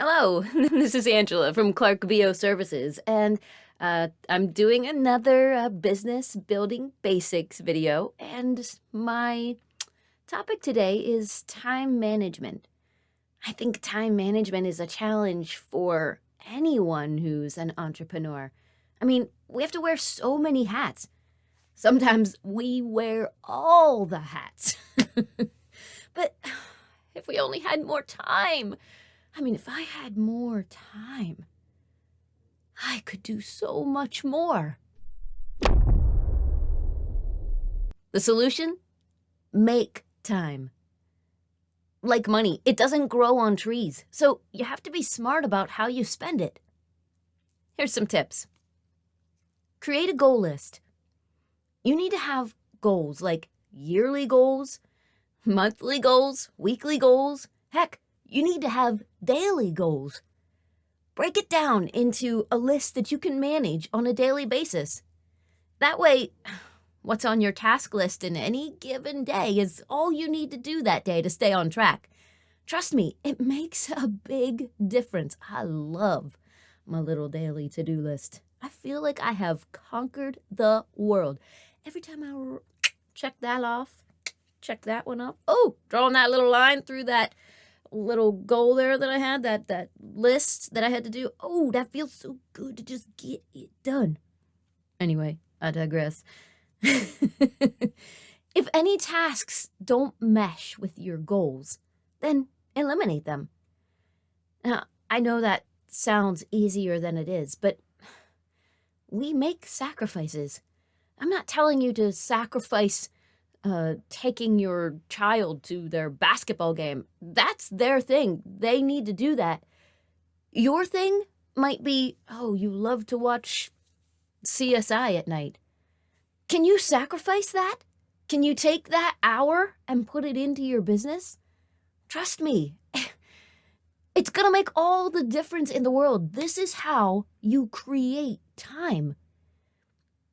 Hello, this is Angela from Clark VO Services, and I'm doing another business building basics video, and my topic today is time management. I think time management is a challenge for anyone who's an entrepreneur. I mean, we have to wear so many hats. Sometimes we wear all the hats. But if we only had more time, if I had more time, I could do so much more. The solution? Make time. Like money, it doesn't grow on trees, so you have to be smart about how you spend it. Here's some tips. Create a goal list. You need to have goals like yearly goals, monthly goals, weekly goals. Heck, you need to have daily goals. Break it down into a list that you can manage on a daily basis. That way, what's on your task list in any given day is all you need to do that day to stay on track. Trust me, it makes a big difference. I love my little daily to-do list. I feel like I have conquered the world. Every time I check that off, check that one off. Oh, drawing that little line through that little goal there that I had, that list that I had to do. Oh, that feels so good to just get it done. Anyway, I digress. If any tasks don't mesh with your goals, then eliminate them. Now, I know that sounds easier than it is, but we make sacrifices. I'm not telling you to sacrifice taking your child to their basketball game. That's their thing. They need to do that. Your thing might be, oh, you love to watch CSI at night. Can you sacrifice that? Can you take that hour and put it into your business? Trust me, it's going to make all the difference in the world. This is how you create time.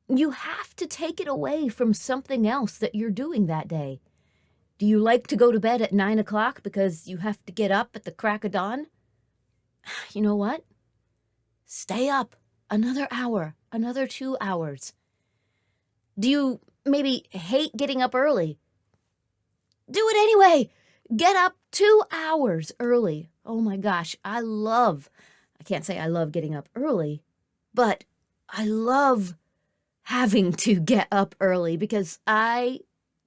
You have to take it away from something else that you're doing that day. Do you like to go to bed at 9 o'clock because you have to get up at the crack of dawn? You know what? Stay up another hour, another 2 hours. Do you maybe hate getting up early? Do it anyway. Get up 2 hours early. Oh my gosh, I can't say I love getting up early, but I love having to get up early because I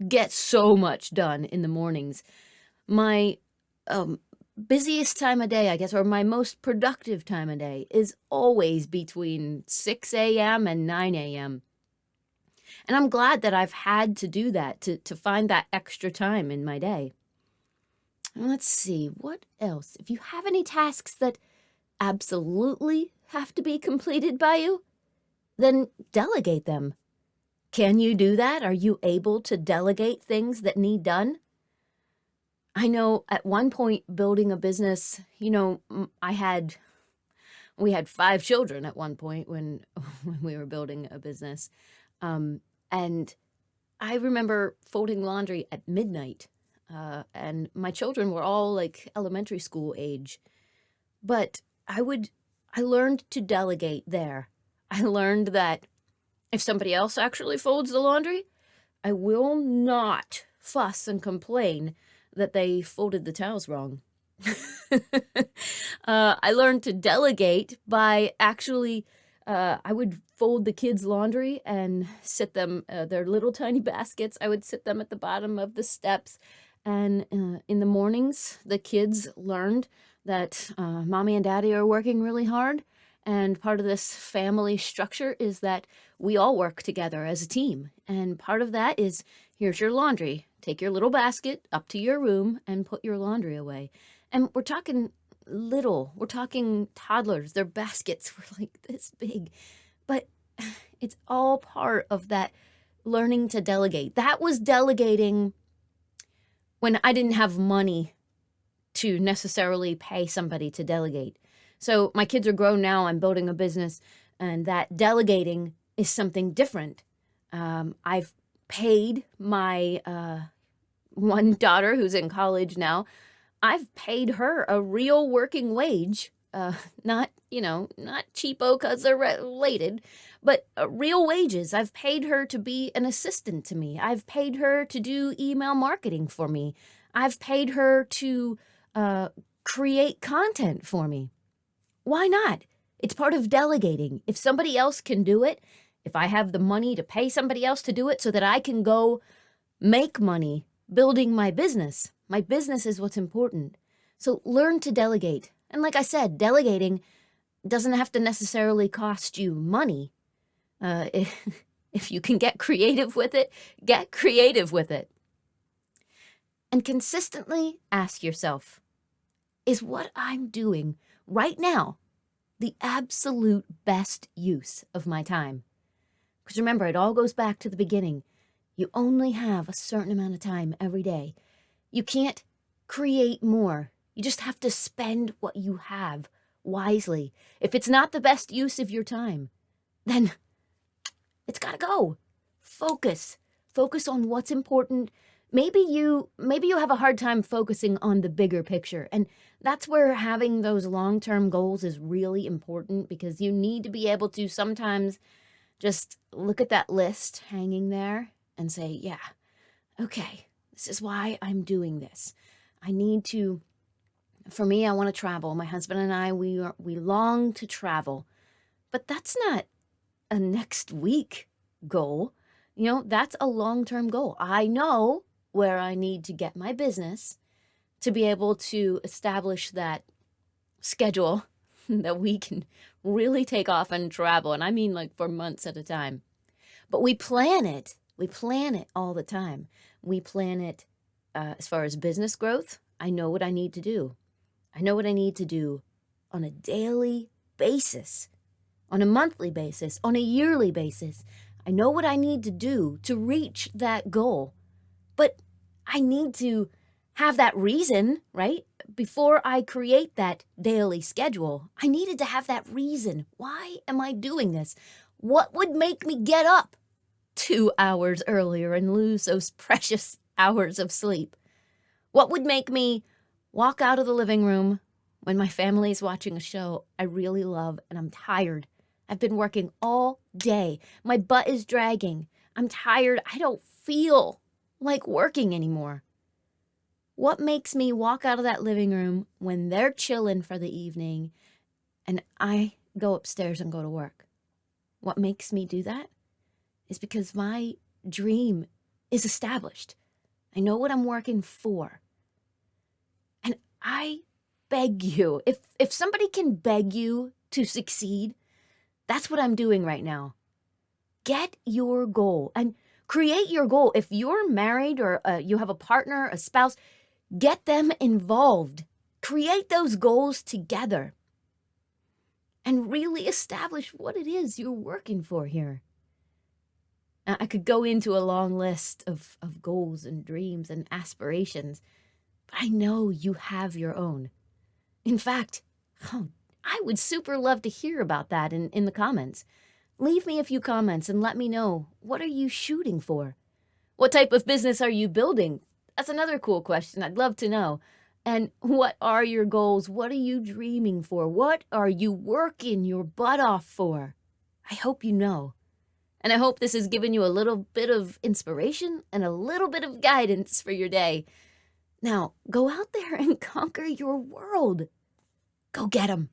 get so much done in the mornings. My busiest time of day, I guess, or my most productive time of day is always between 6 a.m. and 9 a.m. And I'm glad that I've had to do that, to find that extra time in my day. Let's see, what else? If you have any tasks that absolutely have to be completed by you, then delegate them. Can you do that? Are you able to delegate things that need done? I know at one point building a business, we had 5 children at one point when we were building a business. And I remember folding laundry at midnight. And my children were all like elementary school age. But I learned to delegate there. I learned that if somebody else actually folds the laundry, I will not fuss and complain that they folded the towels wrong. I learned to delegate by actually, I would fold the kids' laundry and sit them, their little tiny baskets, I would sit them at the bottom of the steps. And in the mornings, the kids learned that mommy and daddy are working really hard. And part of this family structure is that we all work together as a team. And part of that is, here's your laundry. Take your little basket up to your room and put your laundry away. And we're talking little. We're talking toddlers. Their baskets were like this big. But it's all part of that learning to delegate. That was delegating when I didn't have money to necessarily pay somebody to delegate. So my kids are grown now, I'm building a business, and that delegating is something different. I've paid my one daughter who's in college now I've paid her a real working wage, not, not cheapo because they're related, but real wages. I've paid her to be an assistant to me. I've paid her to do email marketing for me. I've paid her to uh, create content for me. Why not? It's part of delegating. If somebody else can do it, if I have the money to pay somebody else to do it so that I can go make money building my business is what's important. So learn to delegate. And like I said, delegating doesn't have to necessarily cost you money. If you can get creative with it, get creative with it. And consistently ask yourself, is what I'm doing right now the absolute best use of my time? Because remember, it all goes back to the beginning. You only have a certain amount of time every day. You can't create more. You just have to spend what you have wisely. If it's not the best use of your time, then it's got to go. Focus. Focus on what's important. Maybe you have a hard time focusing on the bigger picture. And that's where having those long-term goals is really important, because you need to be able to sometimes just look at that list hanging there and say, yeah, okay, this is why I'm doing this. For me, I want to travel. My husband and I, we long to travel, but that's not a next week goal. That's a long-term goal. I know where I need to get my business to be able to establish that schedule that we can really take off and travel. And I mean like for months at a time. But we plan it. We plan it all the time. We plan it as far as business growth. I know what I need to do. I know what I need to do on a daily basis, on a monthly basis, on a yearly basis. I know what I need to do to reach that goal. But I need to have that reason, right? Before I create that daily schedule, I needed to have that reason. Why am I doing this? What would make me get up 2 hours earlier and lose those precious hours of sleep? What would make me walk out of the living room when my family is watching a show I really love and I'm tired? I've been working all day. My butt is dragging. I'm tired. I don't feel like working anymore. What makes me walk out of that living room when they're chilling for the evening and I go upstairs and go to work? What makes me do that is because my dream is established. I know what I'm working for. And I beg you, if somebody can beg you to succeed, that's what I'm doing right now. Get your goal and create your goal. If you're married or you have a partner, a spouse, get them involved. Create those goals together and really establish what it is you're working for here. Now, I could go into a long list of goals and dreams and aspirations, but I know you have your own. In fact, I would super love to hear about that in the comments. Leave me a few comments and let me know, what are you shooting for? What type of business are you building? That's another cool question. I'd love to know. And what are your goals? What are you dreaming for? What are you working your butt off for? I hope you know. And I hope this has given you a little bit of inspiration and a little bit of guidance for your day. Now, go out there and conquer your world. Go get 'em.